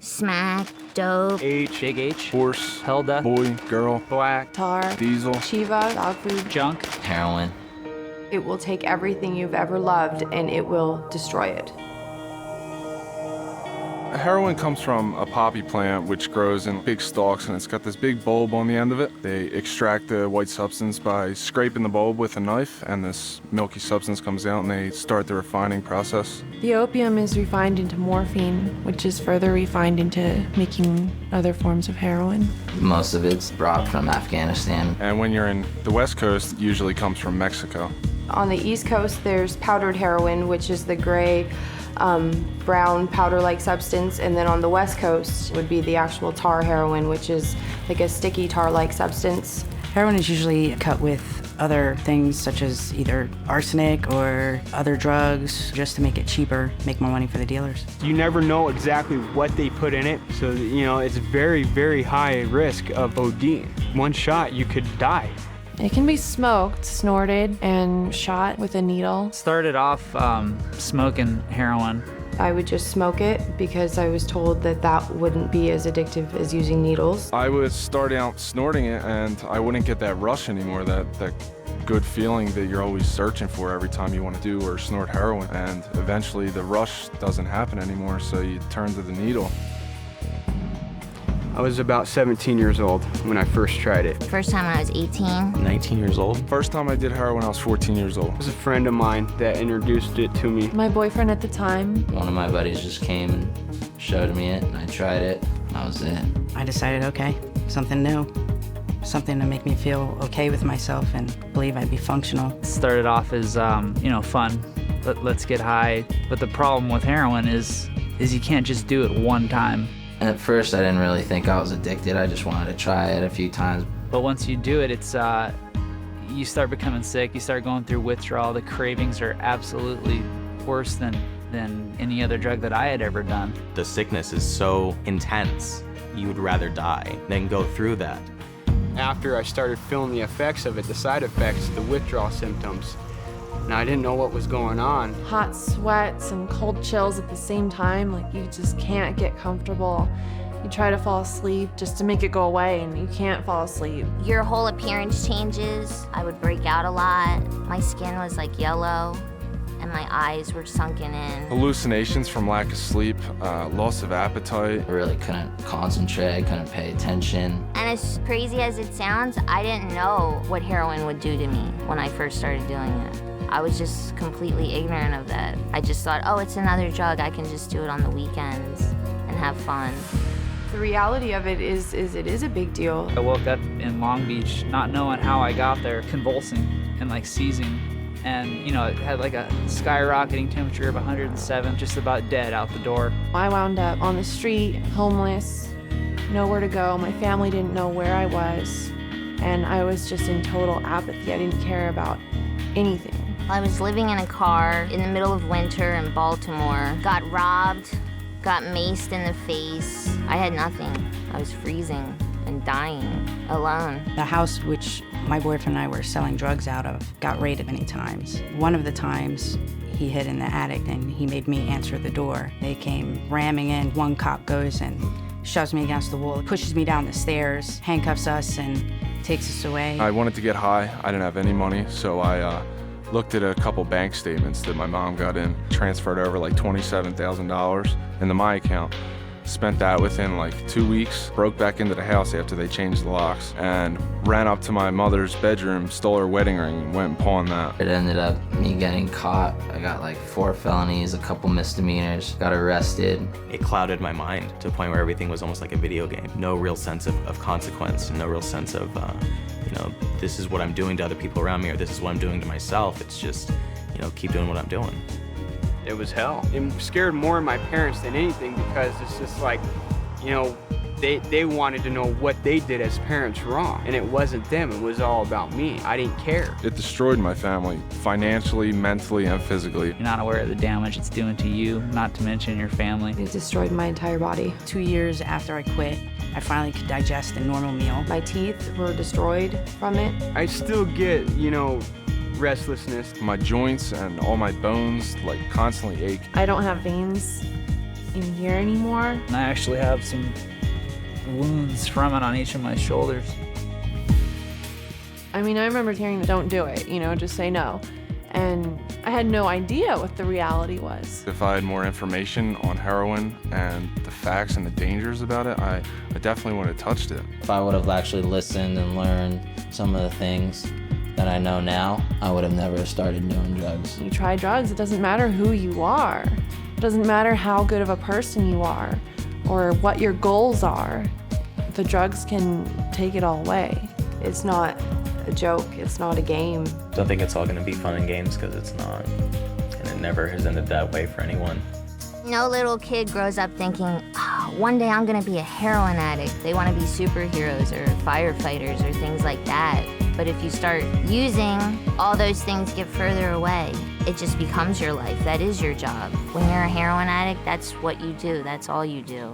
Smack, dope. H, Big H, horse, Helda, boy, girl, black, tar, diesel, Shiva, dog food. junk. Heroin. It will take everything you've ever loved and it will destroy it. Heroin comes from a poppy plant which grows in big stalks, and it's got this big bulb on the end of it. They extract the white substance by scraping the bulb with a knife, and this milky substance comes out and they start the refining process. The opium is refined into morphine, which is further refined into making other forms of heroin. Most of it's brought from Afghanistan. And when you're in the West Coast, it usually comes from Mexico. On the East Coast, there's powdered heroin, which is the gray, brown powder-like substance, and then on the West Coast would be the actual tar heroin, which is like a sticky tar-like substance. Heroin is usually cut with other things such as either arsenic or other drugs just to make it cheaper, make more money for the dealers. You never know exactly what they put in it, so it's very, very high risk of OD. One shot, you could die. It can be smoked, snorted, and shot with a needle. Started off smoking heroin. I would just smoke it because I was told that that wouldn't be as addictive as using needles. I would start out snorting it, and I wouldn't get that rush anymore, that good feeling that you're always searching for every time you want to do or snort heroin. And eventually the rush doesn't happen anymore, so you turn to the needle. I was about 17 years old when I first tried it. First time when I was 18. 19 years old. First time I did heroin, I was 14 years old. It was a friend of mine that introduced it to me. My boyfriend at the time. One of my buddies just came and showed me it, and I tried it. That was it. I decided, okay, something new, something to make me feel okay with myself and believe I'd be functional. Started off as fun. Let's get high. But the problem with heroin is you can't just do it one time. And at first I didn't really think I was addicted. I just wanted to try it a few times. But once you do it, it's you start becoming sick. You start going through withdrawal. The cravings are absolutely worse than any other drug that I had ever done. The sickness is so intense, you would rather die than go through that. After I started feeling the effects of it, the side effects, the withdrawal symptoms, and I didn't know what was going on. Hot sweats and cold chills at the same time, like you just can't get comfortable. You try to fall asleep just to make it go away, and you can't fall asleep. Your whole appearance changes. I would break out a lot. My skin was like yellow, and my eyes were sunken in. Hallucinations from lack of sleep, loss of appetite. I really couldn't concentrate, couldn't pay attention. And as crazy as it sounds, I didn't know what heroin would do to me when I first started doing it. I was just completely ignorant of that. I just thought, oh, it's another drug. I can just do it on the weekends and have fun. The reality of it is it is a big deal. I woke up in Long Beach not knowing how I got there, convulsing and like seizing. And it had like a skyrocketing temperature of 107, just about dead out the door. I wound up on the street, homeless, nowhere to go. My family didn't know where I was, and I was just in total apathy. I didn't care about anything. I was living in a car in the middle of winter in Baltimore, got robbed, got maced in the face. I had nothing. I was freezing and dying, alone. The house which my boyfriend and I were selling drugs out of got raided many times. One of the times he hid in the attic and he made me answer the door. They came ramming in. One cop goes and shoves me against the wall, pushes me down the stairs, handcuffs us and takes us away. I wanted to get high. I didn't have any money, so I looked at a couple bank statements that my mom got in, transferred over like $27,000 into my account. Spent that within like 2 weeks, broke back into the house after they changed the locks, and ran up to my mother's bedroom, stole her wedding ring, and went and pawned that. It ended up me getting caught. I got like 4 felonies, a couple misdemeanors, got arrested. It clouded my mind to a point where everything was almost like a video game. No real sense of consequence, no real sense of, this is what I'm doing to other people around me, or this is what I'm doing to myself. It's just, keep doing what I'm doing. It was hell. It scared more my parents than anything because it's just like, they wanted to know what they did as parents wrong. And it wasn't them, it was all about me. I didn't care. It destroyed my family, financially, mentally, and physically. You're not aware of the damage it's doing to you, not to mention your family. It destroyed my entire body. 2 years after I quit, I finally could digest a normal meal. My teeth were destroyed from it. I still get, restlessness. My joints and all my bones constantly ache. I don't have veins in here anymore. And I actually have some wounds from it on each of my shoulders. I mean, I remember hearing the don't do it, just say no. And I had no idea what the reality was. If I had more information on heroin and the facts and the dangers about it, I definitely would have touched it. If I would have actually listened and learned some of the things that I know now, I would have never started doing drugs. You try drugs, it doesn't matter who you are. It doesn't matter how good of a person you are or what your goals are. The drugs can take it all away. It's not a joke, it's not a game. Don't think it's all going to be fun and games, because it's not. And it never has ended that way for anyone. No little kid grows up thinking, oh, one day I'm gonna be a heroin addict. They wanna be superheroes or firefighters or things like that. But if you start using, all those things get further away. It just becomes your life. That is your job. When you're a heroin addict, that's what you do. That's all you do.